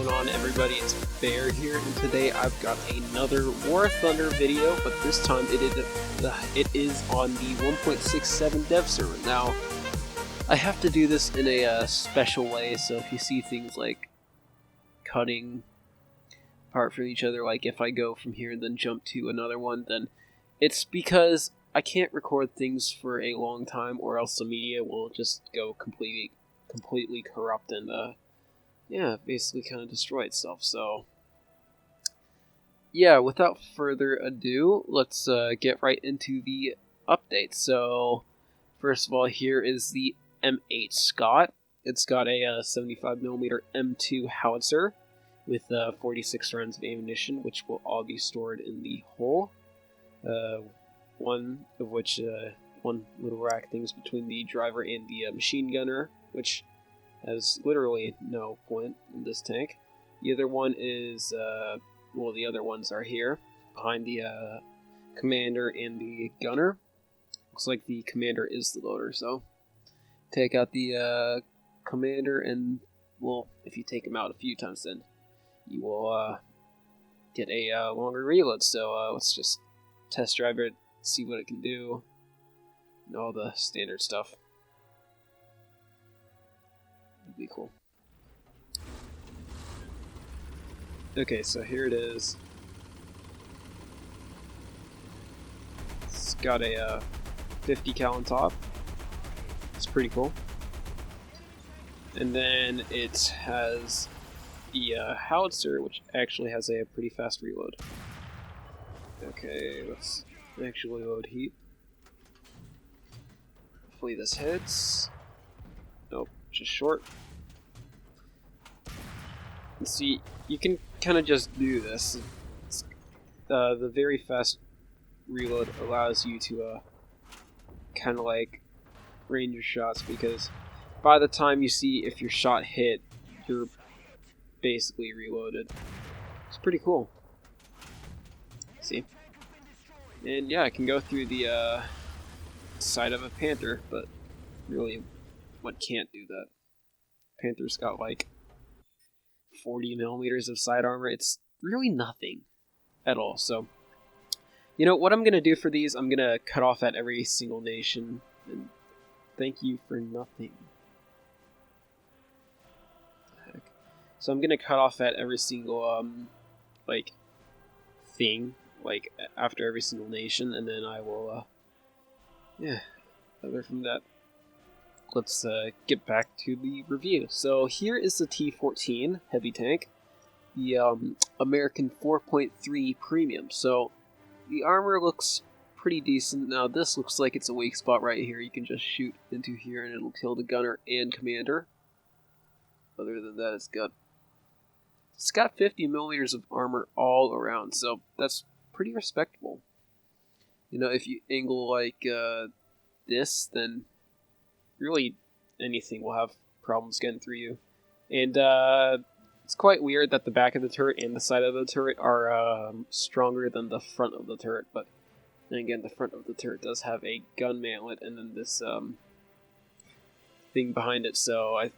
going on, everybody? It's Bear here, and today I've got another War Thunder video, but this time it is on the 1.67 dev server. Now, I have to do this in a special way, so if you see things like cutting apart from each other, like if I go from here and then jump to another one, then it's because I can't record things for a long time, or else the media will just go completely corrupt and yeah, basically kind of destroy itself. So yeah, without further ado, let's get right into the update. So first of all, here is the M8 Scott. It's got a 75mm M2 howitzer with 46 rounds of ammunition, which will all be stored in the hull. One of which, one little rack things between the driver and the machine gunner, which has literally no point in this tank. The other one is, well, the other ones are here, behind the commander and the gunner. Looks like the commander is the loader, so take out the commander, and, well, if you take him out a few times, then you will get a longer reload. So let's just test drive it, see what it can do, and all the standard stuff. That'd be cool. Okay, so here it is. It's got a 50 cal on top. It's pretty cool. And then it has the howitzer, which actually has a pretty fast reload. Okay, let's actually load heat. Hopefully this hits. Nope, just short. And see, you can kind of just do this. The very fast reload allows you to kind of like range your shots, because by the time you see if your shot hit, you're basically reloaded. It's pretty cool. See? And yeah, I can go through the side of a Panther, but really one can't do that. Panther's got like 40mm of side armor. It's really nothing at all. So, you know what I'm gonna do for these? I'm gonna cut off at every single nation, and thank you for nothing. Heck. So I'm gonna cut off at every single like thing, like after every single nation, and then I will yeah. Other from that, let's get back to the review. So here is the T-14 heavy tank, the American 4.3 premium. So the armor looks pretty decent. Now this looks like it's a weak spot right here. You can just shoot into here and it'll kill the gunner and commander. Other than that, it's got 50mm of armor all around, so that's pretty respectable. You know, if you angle like this, then really anything will have problems getting through you. And it's quite weird that the back of the turret and the side of the turret are stronger than the front of the turret, but then again, the front of the turret does have a gun mantlet and then this thing behind it, so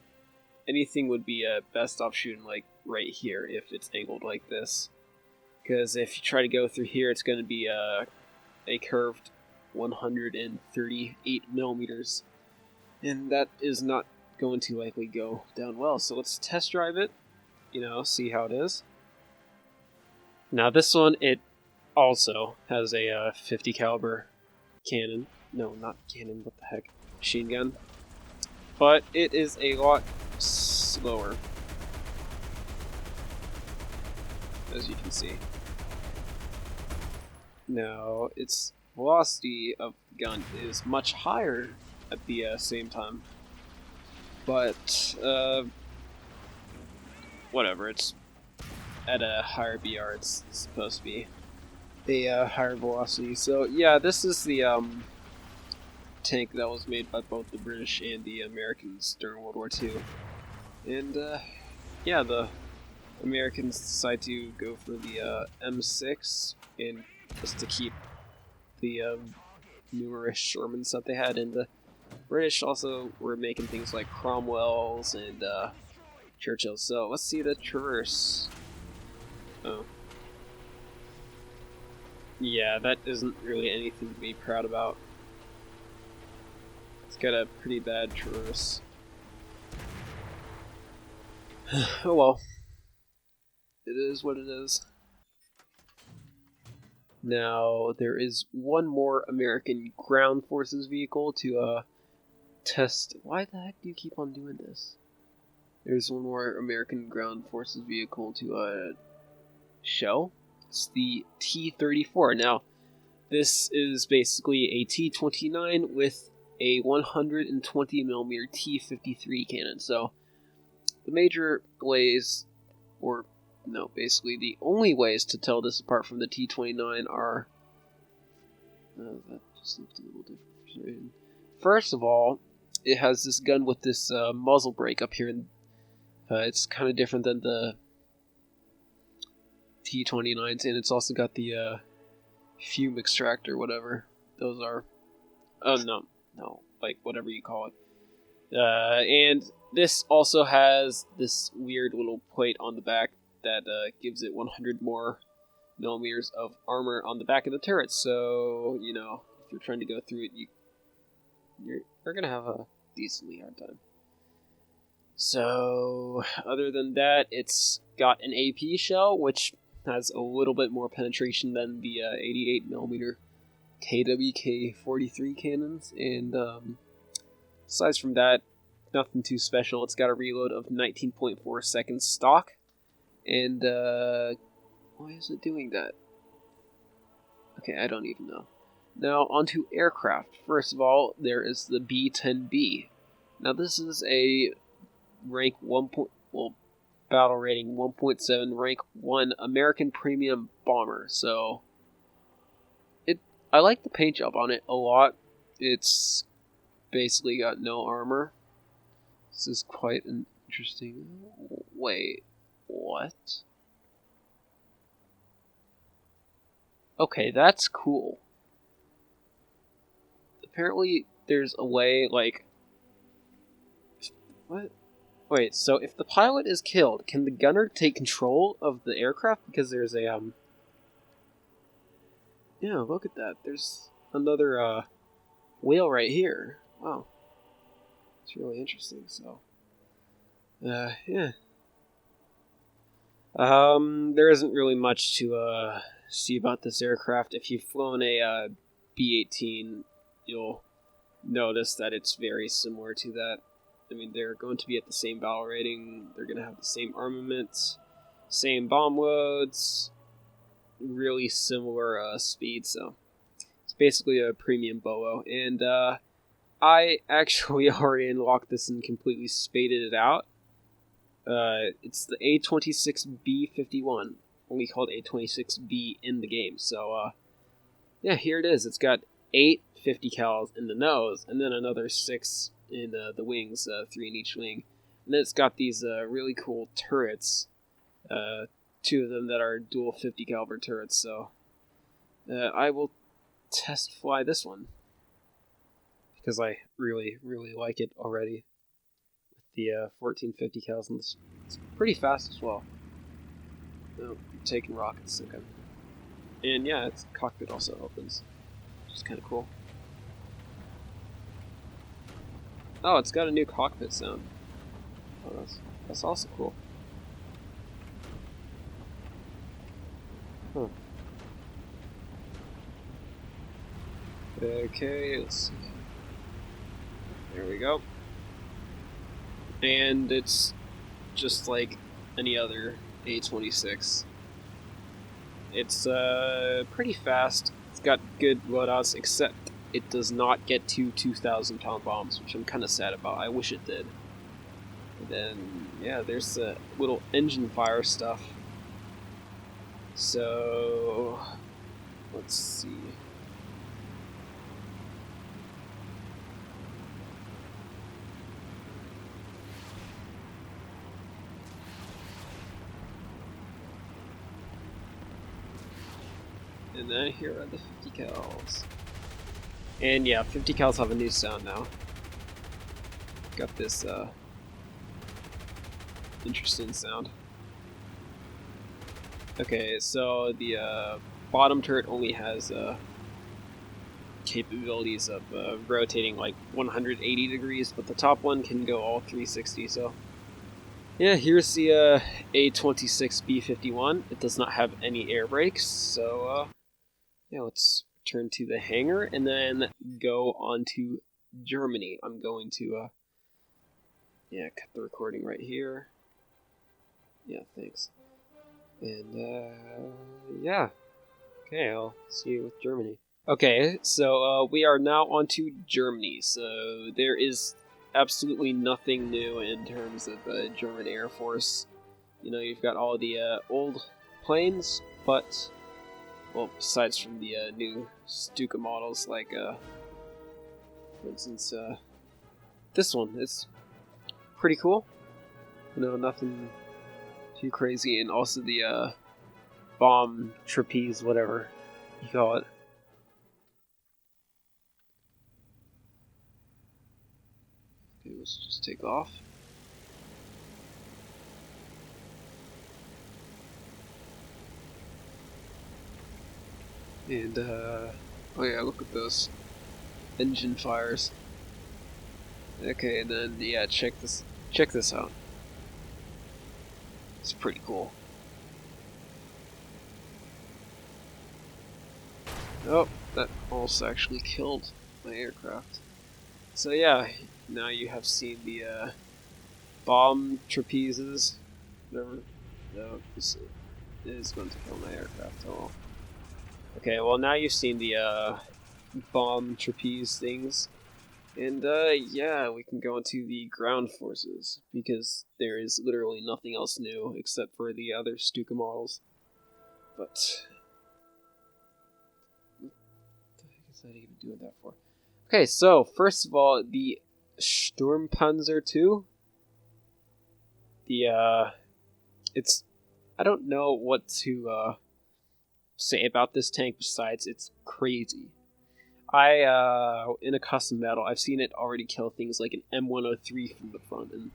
anything would be best off shooting like right here if it's angled like this. Because if you try to go through here, it's going to be a curved 138mm, and that is not going to likely go down well. So let's test drive it, you know, see how it is. Now this one, it also has a 50 caliber cannon. No, not cannon, what the heck, machine gun. But it is a lot slower, as you can see. Now, its velocity of the gun is much higher at the same time, but whatever, it's at a higher BR, it's supposed to be a higher velocity. So yeah, this is the tank that was made by both the British and the Americans during World War II. And yeah, the Americans decided to go for the M6, and just to keep the numerous Shermans that they had, and the British also were making things like Cromwells and Churchill. So let's see the Traverse. Oh. Yeah, that isn't really anything to be proud about. It's got a pretty bad Traverse. Oh well. It is what it is. Now, there is one more American Ground Forces vehicle to test. Why the heck do you keep on doing this? There's one more American Ground Forces vehicle to show. It's the T-34. Now, this is basically a T-29 with a 120mm T-53 cannon. So, the major ways, or no, basically the only ways to tell this apart from the T-29 are... that just looked a little different for some reason. First of all, it has this gun with this muzzle brake up here, and it's kind of different than the T-29s, and it's also got the fume extractor, whatever those are. Oh, no, like whatever you call it. And this also has this weird little plate on the back that gives it 100 more millimeters of armor on the back of the turret. So, you know, if you're trying to go through it, you're going to have a decently hard time. So, other than that, it's got an AP shell, which has a little bit more penetration than the 88mm KWK-43 cannons. And aside from that, nothing too special. It's got a reload of 19.4 seconds stock. And, why is it doing that? Okay, I don't even know. Now, onto aircraft. First of all, there is the B-10B. Now, this is a rank 1. Battle rating 1.7, rank 1 American premium bomber. So, I like the paint job on it a lot. It's basically got no armor. This is quite an interesting... Wait, what? Okay, that's cool. Apparently, there's a way, like... What? Wait, so if the pilot is killed, can the gunner take control of the aircraft? Because there's a, Yeah, look at that. There's another, whale right here. Wow. It's really interesting, so... yeah. There isn't really much to, see about this aircraft. If you've flown a, B-18, you'll notice that it's very similar to that. I mean, they're going to be at the same battle rating, they're going to have the same armaments, same bomb loads, really similar, speed, so it's basically a premium BOLO. And, I actually already unlocked this and completely spaded it out. It's the A26B51, only called A26B in the game. So, yeah, here it is. It's got 8 50 cals in the nose, and then another 6 in the wings, 3 in each wing. And then it's got these really cool turrets, 2 of them that are dual 50 caliber turrets. So, I will test fly this one, because I really, really like it already. The 1450 cals, and it's pretty fast as well. Oh, I'm taking rockets, okay. And yeah, its cockpit also opens, which is kind of cool. Oh, it's got a new cockpit sound. Oh, that's also cool. Huh. Okay, let's see. There we go. And it's just like any other A26. It's pretty fast. It's got good loadouts, except it does not get to 2,000-pound bombs, which I'm kind of sad about. I wish it did. And then, yeah, there's the little engine fire stuff. So, let's see. And then here are the 50 cals. And yeah, 50 cals have a new sound now. Got this, interesting sound. Okay, so the bottom turret only has capabilities of rotating like 180 degrees, but the top one can go all 360. So yeah, here's the A26B51. It does not have any air brakes, so yeah, let's return to the hangar and then go on to Germany. I'm going to yeah, cut the recording right here. Yeah, thanks. And yeah, okay, I'll see you with Germany. Okay, so we are now on to Germany. So there is absolutely nothing new in terms of German Air Force. You know, you've got all the old planes, but, well, besides from the new Stuka models, like, for instance, this one is pretty cool. You know, nothing too crazy, and also the bomb trapeze, whatever you call it. Okay, let's just take off. And, oh yeah, look at those engine fires. Okay, and then, yeah, check this out. It's pretty cool. Oh, that almost actually killed my aircraft. So yeah, now you have seen the bomb trapezes. Whatever. No, this is going to kill my aircraft. Oh. Okay, well now you've seen the bomb trapeze things. And yeah, we can go into the ground forces, because there is literally nothing else new except for the other Stuka models. But what the heck is that even doing that for? Okay, so first of all, the Sturmpanzer II. It's, I don't know what to say about this tank besides it's crazy. In a custom battle, I've seen it already kill things like an M103 from the front, and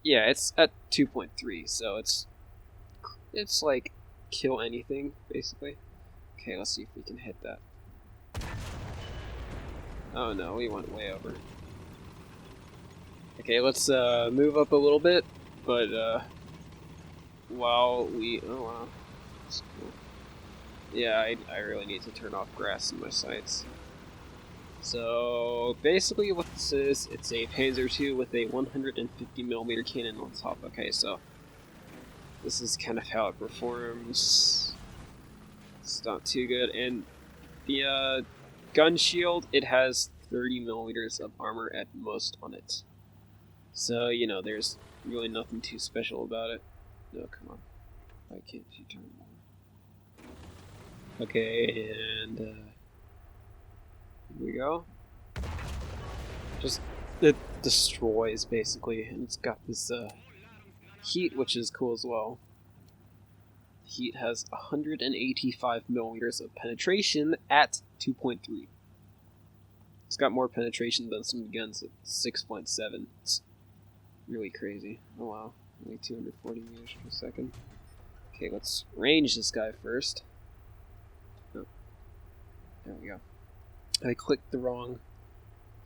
yeah, it's at 2.3, so it's like kill anything basically. Okay, let's see if we can hit that. Oh no, we went way over. Okay, let's move up a little bit, but while we, oh wow, that's cool. Yeah, I really need to turn off grass in my sights. So basically what this is, it's a Panzer II with a 150mm cannon on top. Okay, so this is kind of how it performs. It's not too good. And the gun shield, it has 30mm of armor at most on it. So, you know, there's really nothing too special about it. No, come on. Why can't you turn it on? Okay, and here we go. Just, it destroys, basically, and it's got this heat, which is cool as well. Heat has 185mm of penetration at 2.3. It's got more penetration than some guns at 6.7. It's really crazy. Oh wow, only 240 meters per second. Okay, let's range this guy first. Oh, there we go. I clicked the wrong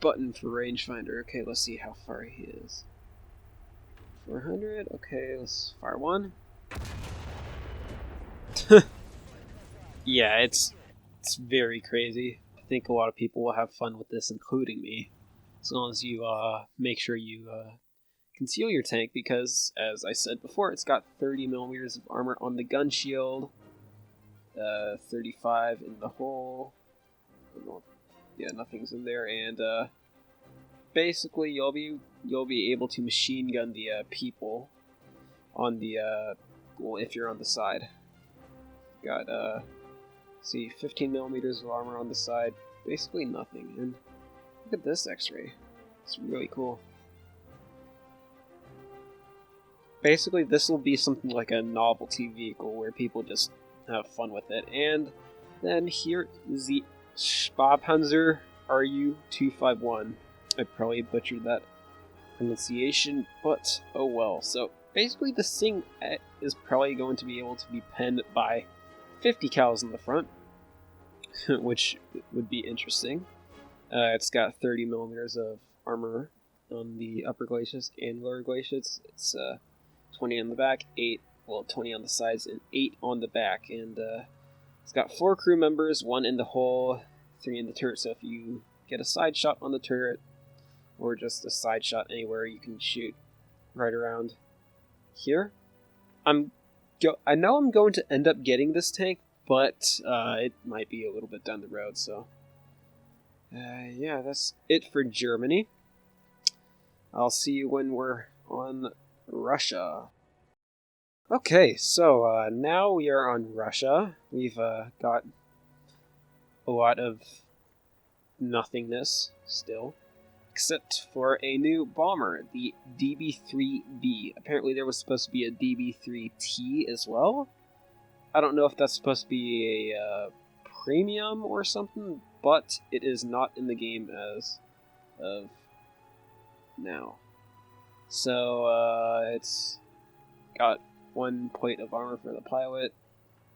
button for rangefinder. Okay, let's see how far he is. 400. Okay, let's fire one. Yeah, it's very crazy. I think a lot of people will have fun with this, including me, as long as you make sure you conceal your tank, because, as I said before, it's got 30mm of armor on the gun shield, 35 in the hull. Yeah, nothing's in there, and basically you'll be able to machine gun the people on the well, if you're on the side. Got see, 15mm of armor on the side, basically nothing. And look at this X-ray; it's really cool. Basically, this will be something like a novelty vehicle where people just have fun with it. And then here is the Sturmpanzer Ru-251. I probably butchered that pronunciation, but oh well. So basically this thing is probably going to be able to be penned by 50 cals in the front, which would be interesting. It's got 30 millimeters of armor on the upper glacis and lower glacis. It's 20 on the back, 20 on the sides, and 8 on the back. And it's got 4 crew members, 1 in the hull, 3 in the turret. So if you get a side shot on the turret, or just a side shot anywhere, you can shoot right around here. I know I'm going to end up getting this tank, but it might be a little bit down the road, so yeah, that's it for Germany. I'll see you when we're on Russia. Okay, so now we are on Russia. We've got a lot of nothingness still, except for a new bomber, the DB-3B. Apparently there was supposed to be a DB-3T as well. I don't know if that's supposed to be a premium or something, but it is not in the game as of now. So it's got 1 plate of armor for the pilot,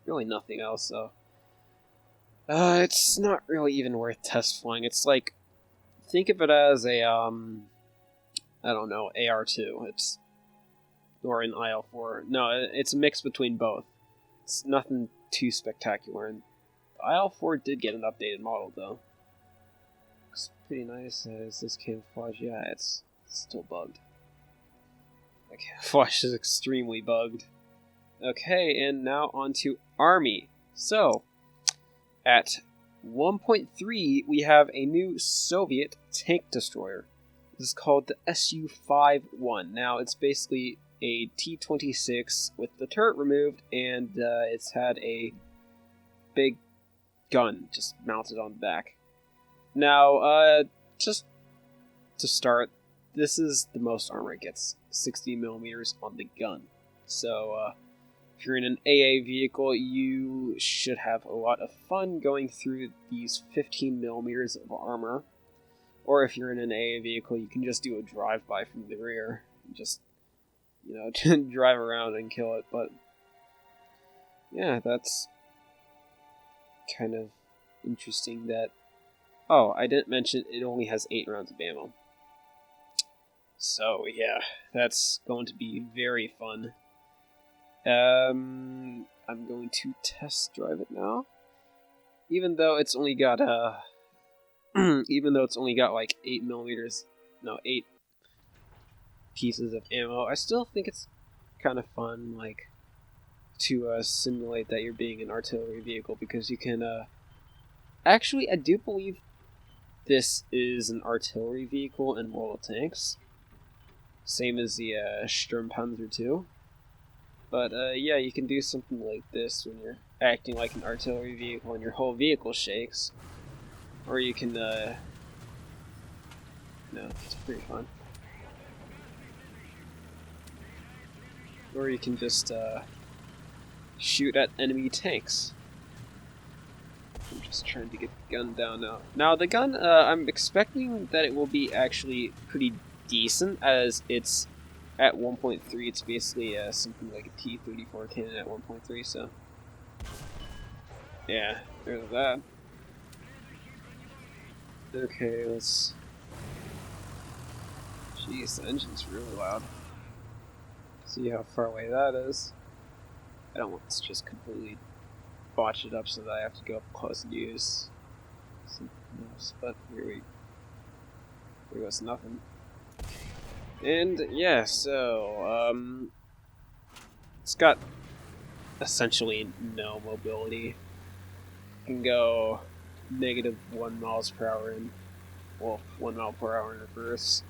really nothing else, so it's not really even worth test flying. It's like, think of it as a I don't know, AR2. It's or an IL-4. No, it's a mix between both. It's nothing too spectacular. And the IL-4 did get an updated model though. Looks pretty nice. Is this camouflage? Yeah, it's still bugged. The camouflage is extremely bugged. Okay, and now on to Army. So, at 1.3, we have a new Soviet tank destroyer. This is called the Su-51. Now, it's basically a T-26 with the turret removed, and it's had a big gun just mounted on the back. Now, just to start, this is the most armor it gets, 60 millimeters on the gun. So, if you're in an AA vehicle, you should have a lot of fun going through these 15 millimeters of armor. Or if you're in an AA vehicle, you can just do a drive-by from the rear. And just, drive around and kill it. But, yeah, that's kind of interesting that... Oh, I didn't mention it only has 8 rounds of ammo. So, yeah, that's going to be very fun. I'm going to test drive it now. Even though it's only got like 8 pieces of ammo, I still think it's kind of fun, like, to simulate that you're being an artillery vehicle, because you can actually, I do believe this is an artillery vehicle in World of Tanks, same as the Sturmpanzer II. But, yeah, you can do something like this when you're acting like an artillery vehicle and your whole vehicle shakes. Or you can, it's pretty fun. Or you can just, shoot at enemy tanks. I'm just trying to get the gun down now. Now, the gun, I'm expecting that it will be actually pretty decent, as it's... At 1.3, it's basically something like a T-34 cannon at 1.3, so... Yeah, there's that. Okay, let's... Jeez, the engine's really loud. See how far away that is. I don't want to just completely botch it up so that I have to go up close and use something else, but here goes nothing. And yeah, so it's got essentially no mobility. It can go -1 miles per hour in, 1 mile per hour in reverse.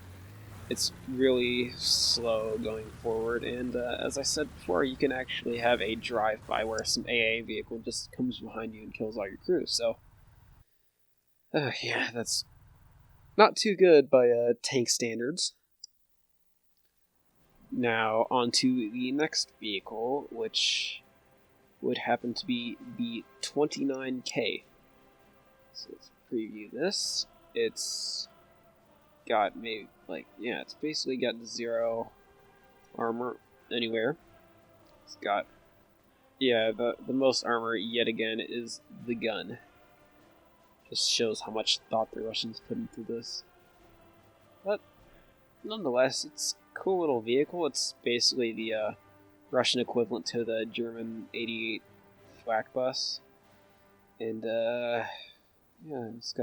It's really slow going forward, and as I said before, you can actually have a drive-by where some AA vehicle just comes behind you and kills all your crew. So, yeah, that's not too good by tank standards. Now, on to the next vehicle, which would happen to be the 29K. So let's preview this. It's got maybe, like, yeah, it's basically got 0 armor anywhere. It's got, yeah, the most armor yet again is the gun. Just shows how much thought the Russians put into this. But nonetheless, it's a cool little vehicle. It's basically the Russian equivalent to the German 88 flak bus. And yeah, it's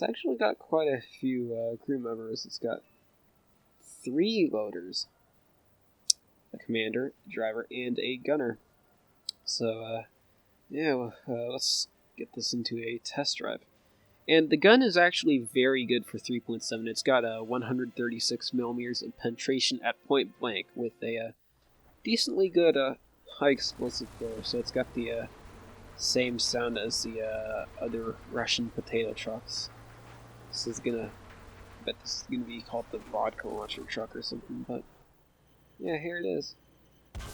actually got quite a few crew members. It's got 3 loaders, a commander, a driver, and a gunner. So yeah, let's get this into a test drive. And the gun is actually very good for 3.7. It's got a 136 millimeters of penetration at point blank with a decently good high explosive blower. So it's got the same sound as the other Russian potato trucks. This is gonna, I bet this is gonna be called the vodka launcher truck or something. But yeah, here it is.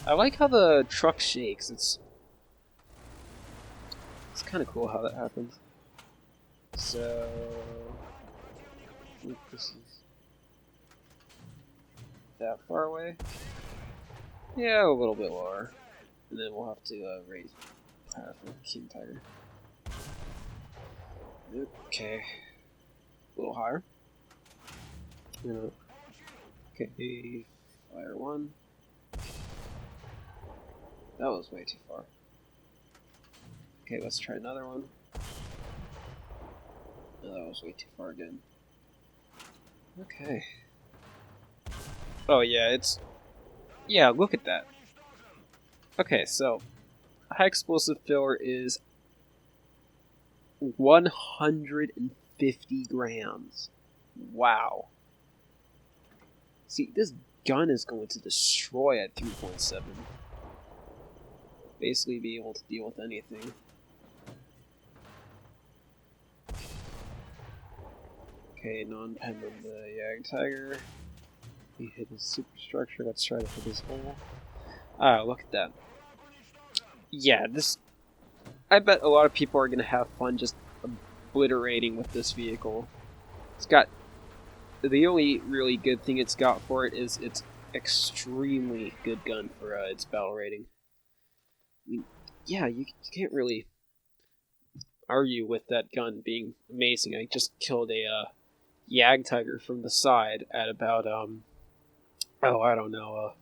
I like how the truck shakes. It's kind of cool how that happens. So, I think this is that far away. Yeah, a little bit lower, and then we'll have to raise power for King Tiger. Okay, a little higher. Okay, fire 1. That was way too far. Okay, let's try another one. No, that was way too far again. Okay. Oh yeah, yeah, look at that. Okay, so high explosive filler is 150 grams. Wow. See, this gun is going to destroy at 3.7. Basically be able to deal with anything. Okay, non-pen on the Yag Tiger. He hit his superstructure. Let's try to hit his hole. Ah, look at that. Yeah, this... I bet a lot of people are going to have fun just obliterating with this vehicle. It's got... The only really good thing it's got for it is it's extremely good gun for its battle rating. I mean, yeah, you can't really argue with that gun being amazing. I just killed a Yag Tiger from the side at about, I don't know,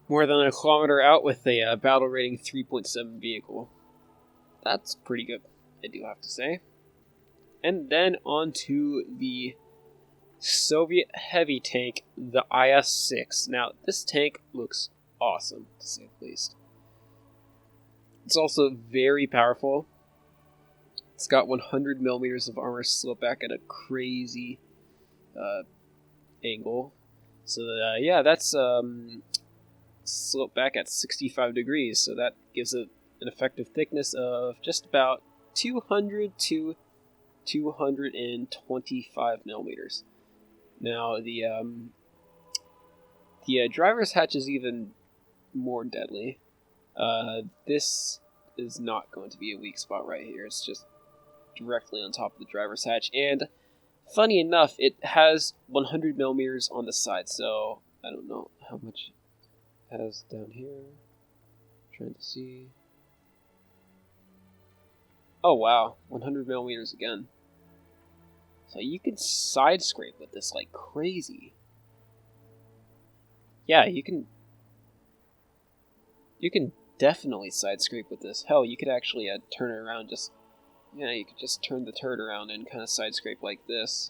more than a kilometer out with a battle rating 3.7 vehicle. That's pretty good, I do have to say. And then on to the Soviet heavy tank, the IS-6. Now, this tank looks awesome, to say the least. It's also very powerful. It's got 100 millimeters of armor sloped back at a crazy angle. So yeah, that's sloped back at 65 degrees. So that gives it an effective thickness of just about 200 to 225 millimeters. Now the driver's hatch is even more deadly. This is not going to be a weak spot right here. It's just directly on top of the driver's hatch, and funny enough, it has 100 millimeters on the side, so I don't know how much it has down here. Trying to see. Oh wow, 100 millimeters again. So you can side scrape with this like crazy. Yeah, you can definitely side scrape with this. Hell, you could actually turn it around just... Yeah, you could just turn the turret around and kind of side scrape like this.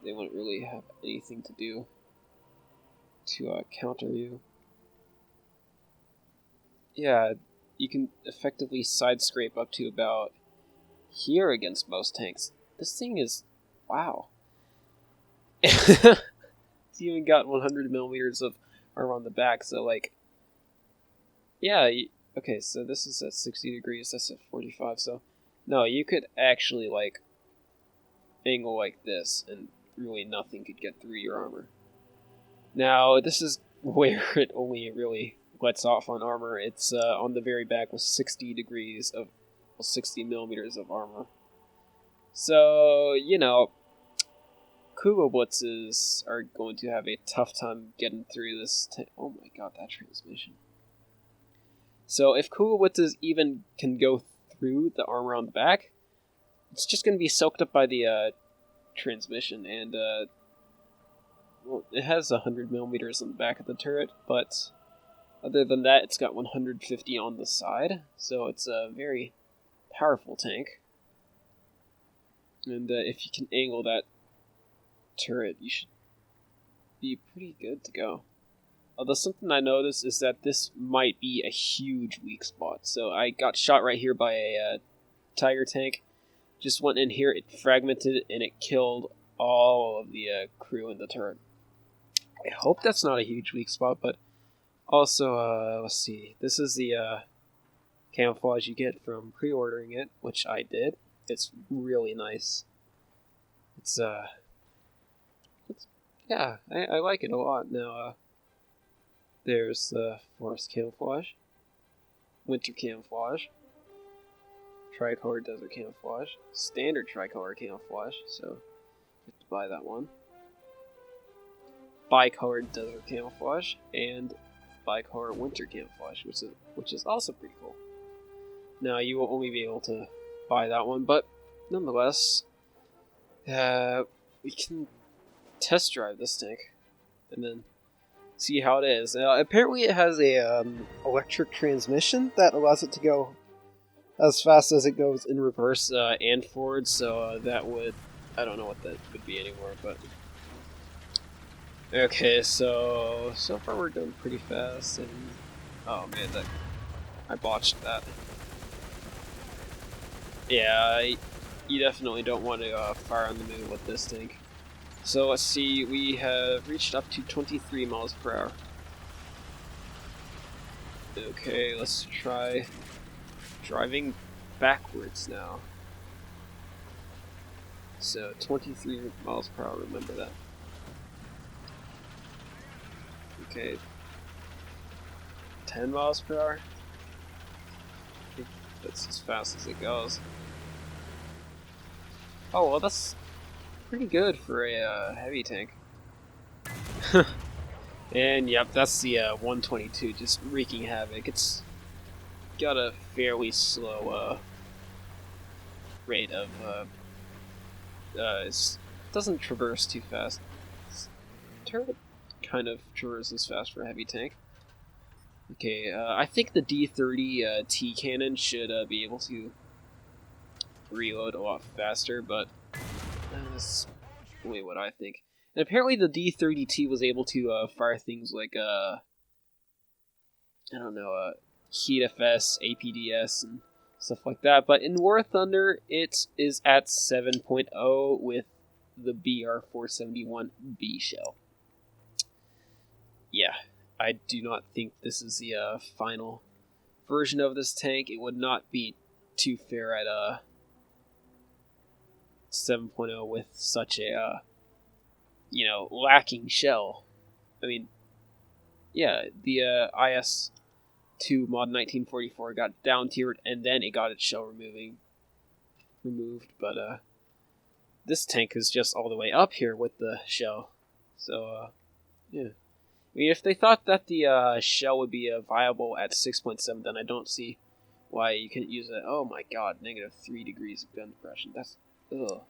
They wouldn't really have anything to do to counter you. Yeah, you can effectively side scrape up to about here against most tanks. This thing is... Wow. It's even got 100 millimeters of armor on the back, so like... Yeah, okay, so this is at 60 degrees, that's at 45, so... No, you could actually, like, angle like this, and really nothing could get through your armor. Now, this is where it only really lets off on armor. It's on the very back with 60 degrees of... 60 millimeters of armor. So, you know, Kuba Blitzes are going to have a tough time getting through this. Oh my god, that transmission. So if Kuba Blitzes even can go through the armor on the back, it's just going to be soaked up by the transmission. And, well, it has 100 millimeters on the back of the turret, but other than that, it's got 150 on the side. So it's a very powerful tank. And if you can angle that turret, you should be pretty good to go. Although something I noticed is that this might be a huge weak spot. So I got shot right here by a Tiger tank. Just went in here, it fragmented, and it killed all of the crew in the turret. I hope that's not a huge weak spot, but also, let's see. This is the camouflage you get from pre-ordering it, which I did. It's really nice. Yeah, I like it a lot. Now, there's the forest camouflage, winter camouflage, tricolor desert camouflage, standard tricolor camouflage, so you have to buy that one. Bicolored desert camouflage, and bicolor winter camouflage, which is also pretty cool. Now, you will only be able to buy that one, but nonetheless, we can test drive this tank and then see how it is. Apparently, it has a electric transmission that allows it to go as fast as it goes in reverse and forward. So that would, I don't know what that would be anymore, but okay. So far we're going pretty fast, and oh man, I botched that. Yeah, you definitely don't want to fire on the moon with this tank. So let's see, we have reached up to 23 miles per hour. Okay, let's try driving backwards now. So 23 miles per hour, remember that. Okay. 10 miles per hour? I think that's as fast as it goes. Oh, well, that's pretty good for a heavy tank. And yep, that's the 122 just wreaking havoc. It's got a fairly slow rate of it doesn't traverse too fast. Turret kind of traverses fast for a heavy tank. Okay, I think the D30 T cannon should be able to reload a lot faster, but that's only what I think. And apparently the D30T was able to fire things like, I don't know, Heat FS, APDS, and stuff like that. But in War Thunder, it is at 7.0 with the BR-471B shell. Yeah, I do not think this is the final version of this tank. It would not be too fair at 7.0 with such a lacking shell. I mean, yeah, the IS-2 mod 1944 got down tiered and then it got its shell removed, but this tank is just all the way up here with the shell. So yeah, I mean, if they thought that the shell would be viable at 6.7, then I don't see why you couldn't use it. Oh my god, -3 degrees of gun depression. That's ugh.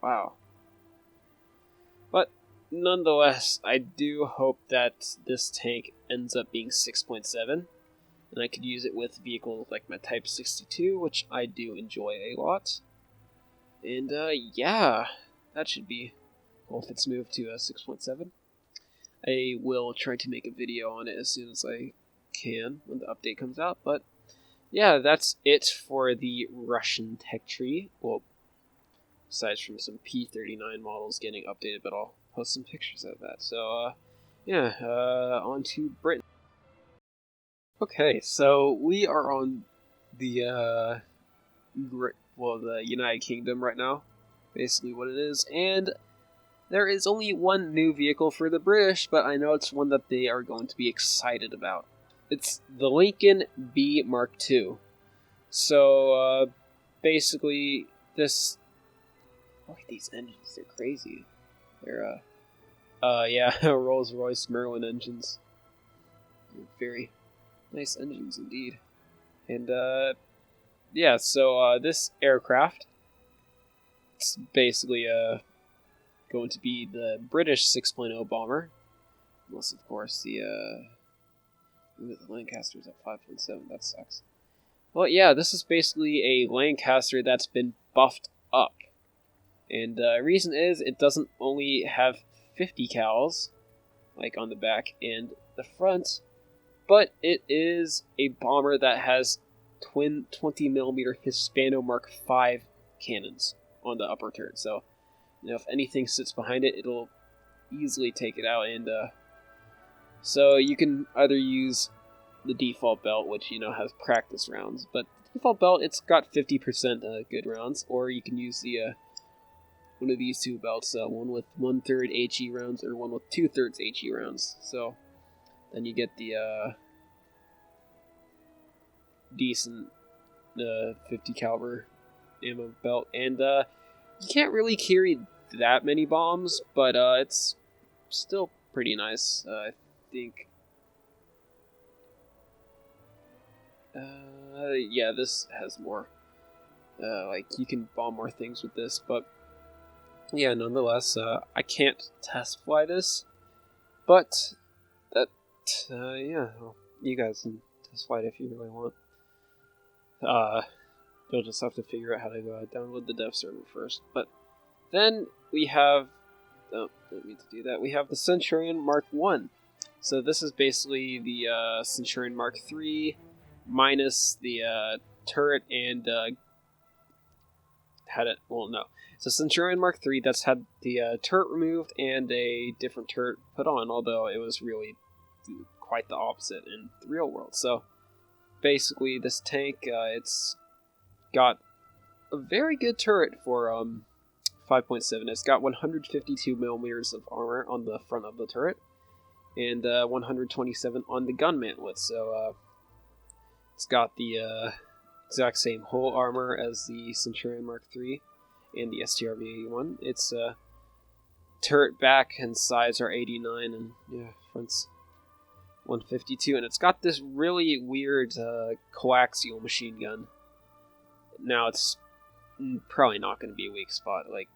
Wow. But nonetheless, I do hope that this tank ends up being 6.7, and I could use it with vehicles like my Type 62, which I do enjoy a lot. And yeah, that should be cool if it's moved to 6.7. I will try to make a video on it as soon as I can when the update comes out. But yeah, that's it for the Russian tech tree. Well, aside from some P-39 models getting updated, but I'll post some pictures of that. So, yeah, on to Britain. Okay, so we are on the, the United Kingdom right now, basically what it is, and there is only one new vehicle for the British, but I know it's one that they are going to be excited about. It's the Lincoln B Mark II. So, basically, this... Look at these engines, they're crazy. They're, yeah, Rolls-Royce Merlin engines. They're very nice engines indeed. And, yeah, so, this aircraft, it's basically, going to be the British 6.0 bomber. Unless, of course, the Lancaster's at 5.7. That sucks. Well, yeah, this is basically a Lancaster that's been buffed up. And the reason is it doesn't only have 50 cals, like on the back and the front, but it is a bomber that has twin 20mm Hispano Mark V cannons on the upper turret. So, if anything sits behind it, it'll easily take it out. And so you can either use the default belt, which has practice rounds, but the default belt, it's got 50% good rounds, or you can use the one of these two belts, one with 1/3 HE rounds or one with 2/3 HE rounds. So then you get the decent 50 caliber ammo belt, and you can't really carry that many bombs, but it's still pretty nice. I think. Yeah, this has more. Like you can bomb more things with this, but yeah, nonetheless, I can't test fly this, but that yeah, well, you guys can test fly it if you really want. You'll just have to figure out how to download the dev server first. But then we have, oh, don't mean to do that. We have the Centurion Mark 1. So this is basically the Centurion Mark 3 minus the turret and had it. Well, no. So Centurion Mark 3 that's had the turret removed and a different turret put on, although it was really quite the opposite in the real world. So basically, this tank, it's got a very good turret for 5.7. It's got 152 millimeters of armor on the front of the turret, and 127 on the gun mantlet. So it's got the exact same hull armor as the Centurion Mark III and the STRV-81. Its turret back and sides are 89, and yeah, front's 152, and it's got this really weird coaxial machine gun. Now it's probably not going to be a weak spot. Like,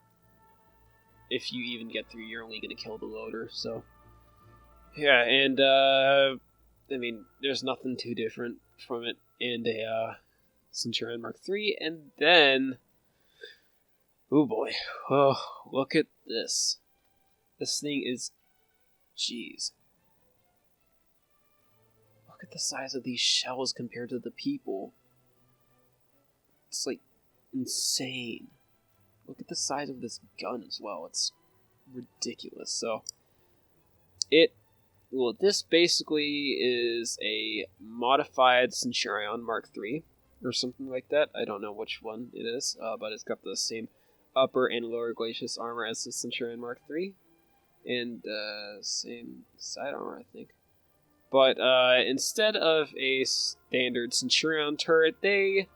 if you even get through, you're only going to kill the loader. So, yeah, and I mean, there's nothing too different from it in a Centurion Mark III. And then, oh boy, oh, look at this. This thing is, jeez. Look at the size of these shells compared to the people. It's like insane. Look at the size of this gun as well. It's ridiculous. So this basically is a modified Centurion Mark III or something like that. I don't know which one it is, but it's got the same upper and lower glacis armor as the Centurion Mark III, and same side armor, I think. But instead of a standard Centurion turret, they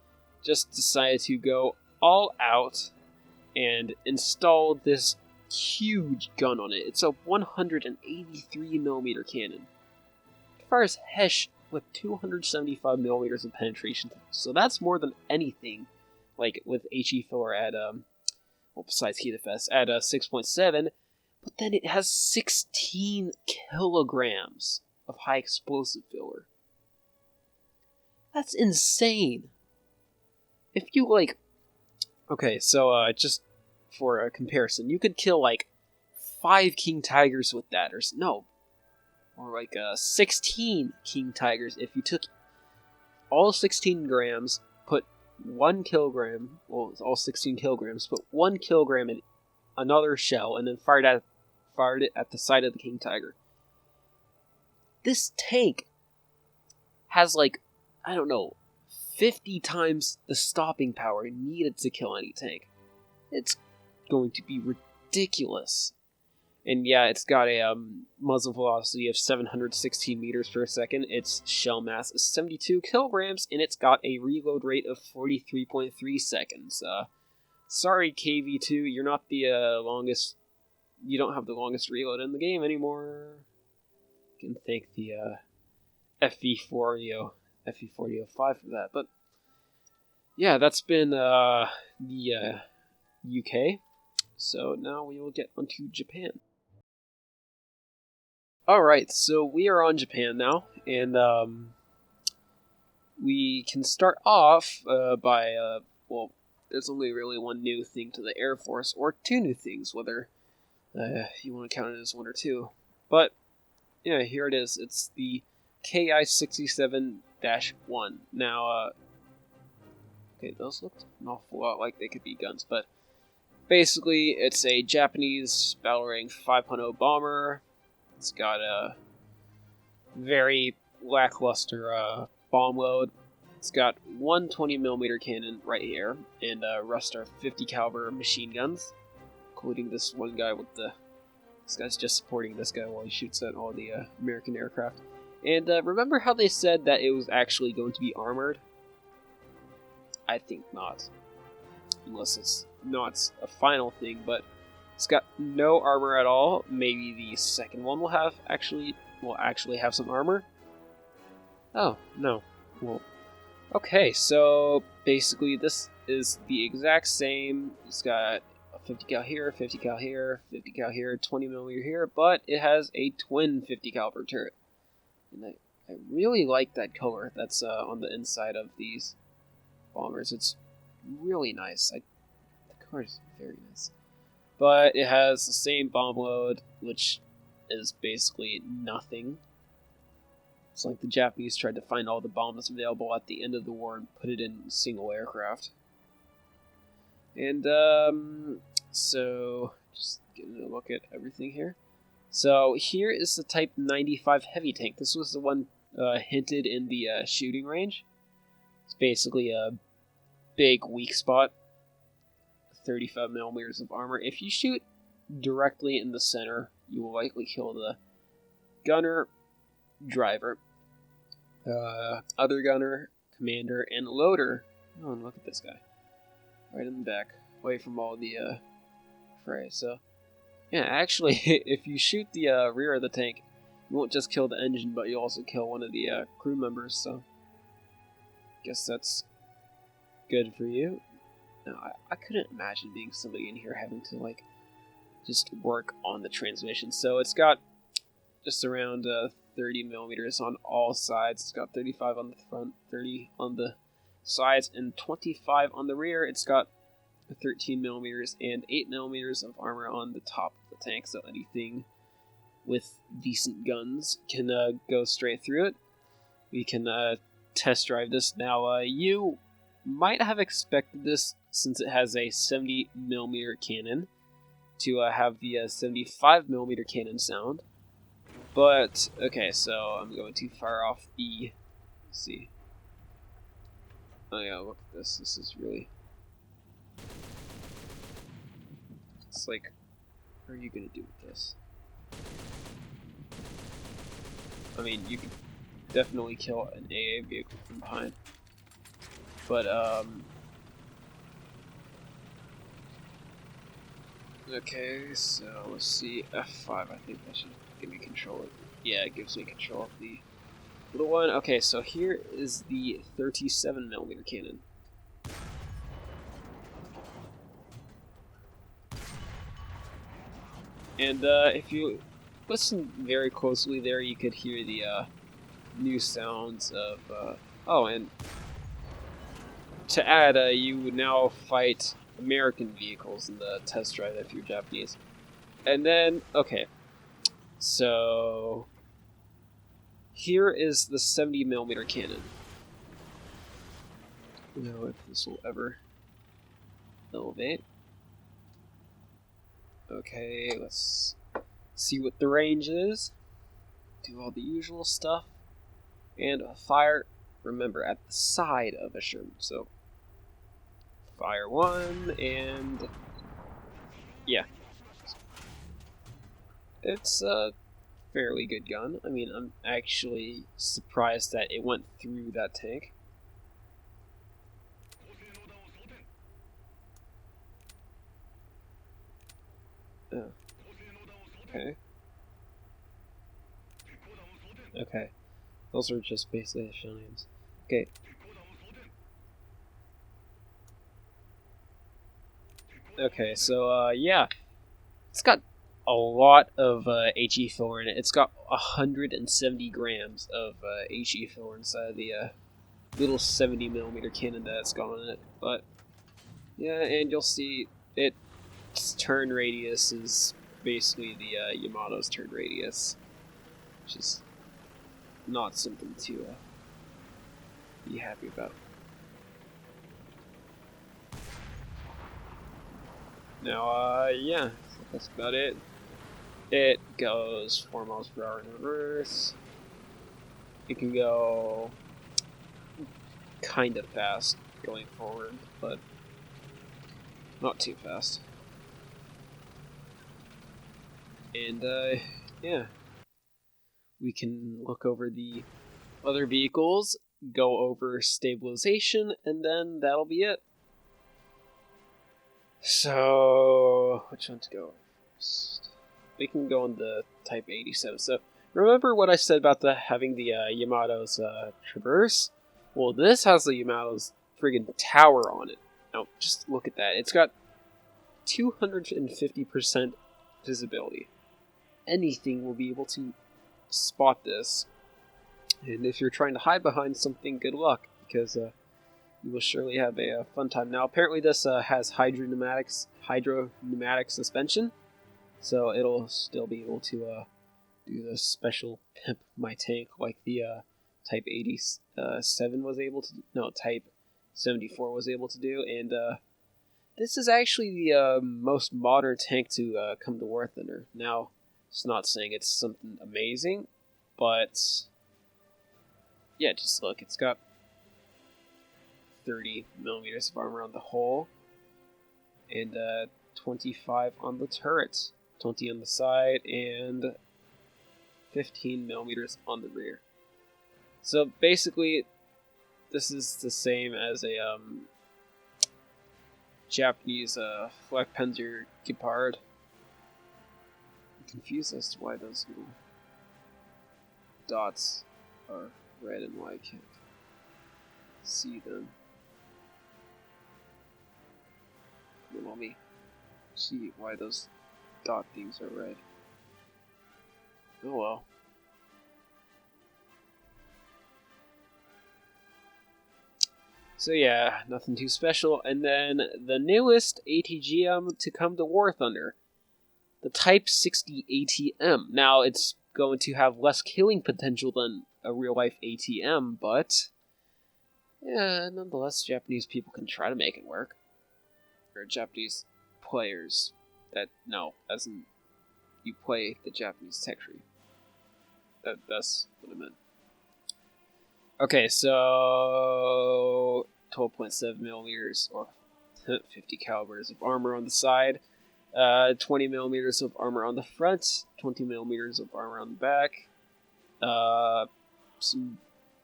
just decided to go all out and install this huge gun on it. It's a 183mm cannon. It fires Hesh with 275 millimeters of penetration, so that's more than anything, like with HE4 at besides Heat FS at 6.7. But then it has 16 kilograms of high explosive filler. That's insane. If you okay, so just for a comparison, you could kill 5 King Tigers with that, or 16 King Tigers if you took all 16 grams, put 1 kilogram, well, it's all 16 kilograms, put 1 kilogram in another shell, and then fired it at the side of the King Tiger. This tank has 50 times the stopping power needed to kill any tank. It's going to be ridiculous. And yeah, it's got a muzzle velocity of 716 meters per second. Its shell mass is 72 kilograms, and it's got a reload rate of 43.3 seconds. Sorry, KV2, you're not the longest. You don't have the longest reload in the game anymore. You can thank the FV40, FV4005 for that. But yeah, that's been the UK. So now we will get onto Japan. Alright, so we are on Japan now, and we can start off by, well, there's only really one new thing to the Air Force, or two new things, whether you want to count it as one or two. But, yeah, here it is. It's the KI-67-1. Now, okay, those looked an awful lot like they could be guns, but basically, it's a Japanese battle rank 5.0 bomber. It's got a very lackluster bomb load. It's got one 20mm cannon right here, and rest are 50 caliber machine guns, including this one guy with the. This guy's just supporting this guy while he shoots at all the American aircraft. And remember how they said that it was actually going to be armored? I think not, unless it's not a final thing, but it's got no armor at all. Maybe the second one will actually have some armor. Oh, no. Well, okay, so basically this is the exact same. It's got a 50 cal here, 50 cal here, 50 cal here, 20mm here, but it has a twin 50 caliber turret. And I really like that color that's on the inside of these bombers. It's really nice. The color is very nice. But it has the same bomb load, which is basically nothing. It's like the Japanese tried to find all the bombs available at the end of the war and put it in single aircraft. And, so, just getting a look at everything here. So, here is the Type 95 heavy tank. This was the one hinted in the shooting range. It's basically a big weak spot. 35mm of armor. If you shoot directly in the center, you will likely kill the gunner, driver, other gunner, commander, and loader. Oh, and look at this guy. Right in the back, away from all the fray. So, yeah, actually, if you shoot the rear of the tank, you won't just kill the engine, but you also kill one of the crew members, so guess that's good for you. No, I couldn't imagine being somebody in here having to, like, just work on the transmission. So it's got just around 30mm on all sides. It's got 35 on the front, 30 on the sides, and 25 on the rear. It's got 13mm and 8mm of armor on the top of the tank, so anything with decent guns can go straight through it. We can test drive this. Now, you might have expected this, since it has a 70mm cannon, to have the 75mm cannon sound. But, okay, so I'm going to fire off the... Let's see. Oh yeah, look at this. This is really... It's like, what are you going to do with this? I mean, you can definitely kill an AA vehicle from behind. But, okay, so let's see, F5, I think that should give me control of, yeah, it gives me control of the little one. Okay, so here is the 37mm cannon. And if you listen very closely there, you could hear the new sounds of, oh, and to add, you would now fight American vehicles in the test drive if you're Japanese. And then, okay, so here is the 70mm cannon. I don't know if this will ever elevate. Okay, let's see what the range is. Do all the usual stuff. And fire, remember, at the side of a Sherman. So, fire one, and yeah. It's a fairly good gun. I mean, I'm actually surprised that it went through that tank. Oh. Okay. Okay. Those are just basic shell names. Okay. Okay, so, yeah. It's got a lot of HE filler in it. It's got 170 grams of HE filler inside the little 70mm cannon that's got on it. But, yeah, and you'll see its turn radius is basically the Yamato's turn radius, which is not something to be happy about. Now, yeah, so that's about it. It goes 4 miles per hour in reverse. It can go kind of fast going forward, but not too fast. And, yeah. We can look over the other vehicles, go over stabilization, and then that'll be it. So, which one to go first? We can go on the Type 87. So, remember what I said about having the Yamato's Traverse? Well, this has the Yamato's friggin' tower on it. Now, just look at that. It's got 250% visibility. Anything will be able to spot this. And if you're trying to hide behind something, good luck, because you will surely have a fun time. Now, apparently this has hydropneumatic suspension, so it'll still be able to do the special pimp my tank like the Type 87 was able to do. No, Type 74 was able to do, and this is actually the most modern tank to come to War Thunder. Now, it's not saying it's something amazing, but yeah, just look, it's got 30mm of armor on the hull, and 25 on the turret, 20 on the side, and 15mm on the rear. So basically, this is the same as a Japanese Flakpanzer Gepard. I'm confused as to why those little dots are red and why I can't see them. Let me see why those dot things are red. Oh well. So yeah, nothing too special. And then the newest ATGM to come to War Thunder, the Type 60 ATM. Now it's going to have less killing potential than a real-life ATM, but yeah, nonetheless, Japanese people can try to make it work. Or Japanese players that no, as in you play the Japanese tech tree. That's what I meant. Okay, so 12.7mm or 50 calibers of armor on the side, 20mm of armor on the front, 20mm of armor on the back, some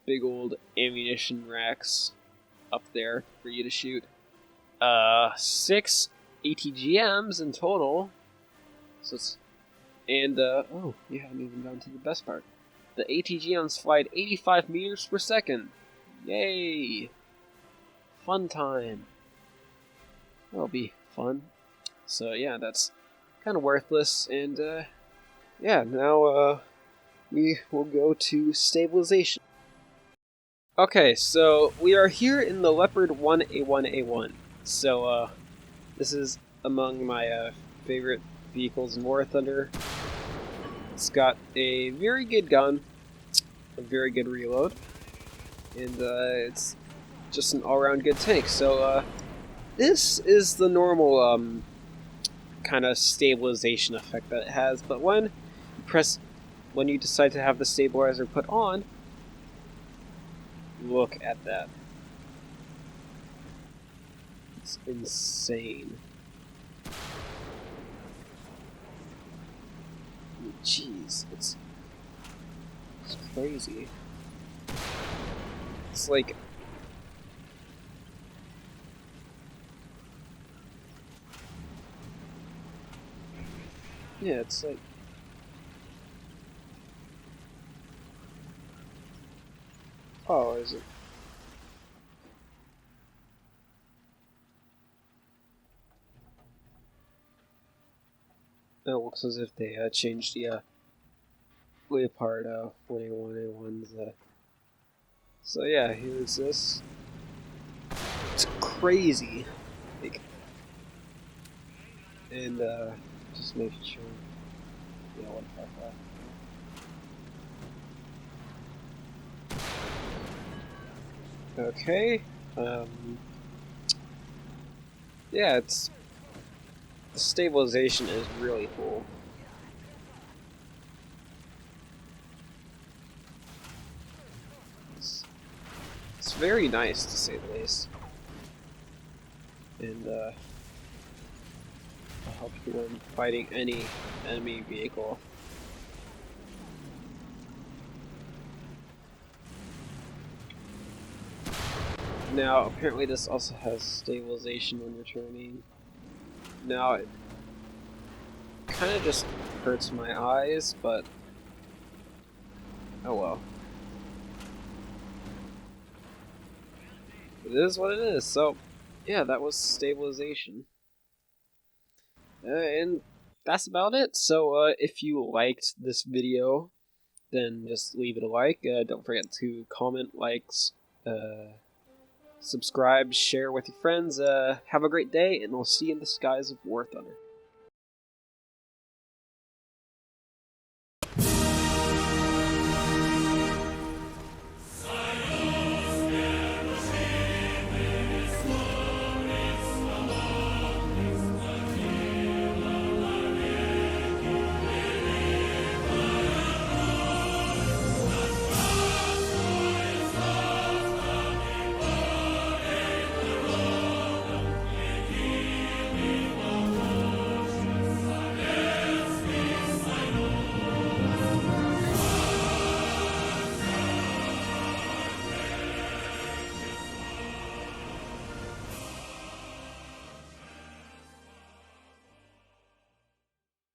big old ammunition racks up there for you to shoot. 6 ATGMs in total. So it's, and oh, you haven't even gone to the best part. The ATGMs fly at 85 meters per second. Yay! Fun time. That'll be fun. So yeah, that's kind of worthless. And yeah, now we will go to stabilization. Okay, so we are here in the Leopard 1A1A1. So this is among my favorite vehicles in War Thunder. It's got a very good gun, a very good reload, and it's just an all-around good tank. So this is the normal kind of stabilization effect that it has, but when you decide to have the stabilizer put on, look at that. It's insane. Jeez, it's crazy. It's like Yeah, it's like... Oh, is it? It looks as if they changed the Leopard 1A1A1's. So yeah, here's this. It's crazy. Like, and just making sure. Yeah, 155. Okay. Yeah, it's the stabilization is really cool. It's very nice to say the least, and will help you when fighting any enemy vehicle. Now, apparently, this also has stabilization when returning. Now, it kind of just hurts my eyes, but oh well. It is what it is. So, yeah, that was stabilization. And that's about it. So, if you liked this video, then just leave it a like. Don't forget to comment, likes, subscribe, share with your friends. Have a great day, and I'll see you in the skies of War Thunder.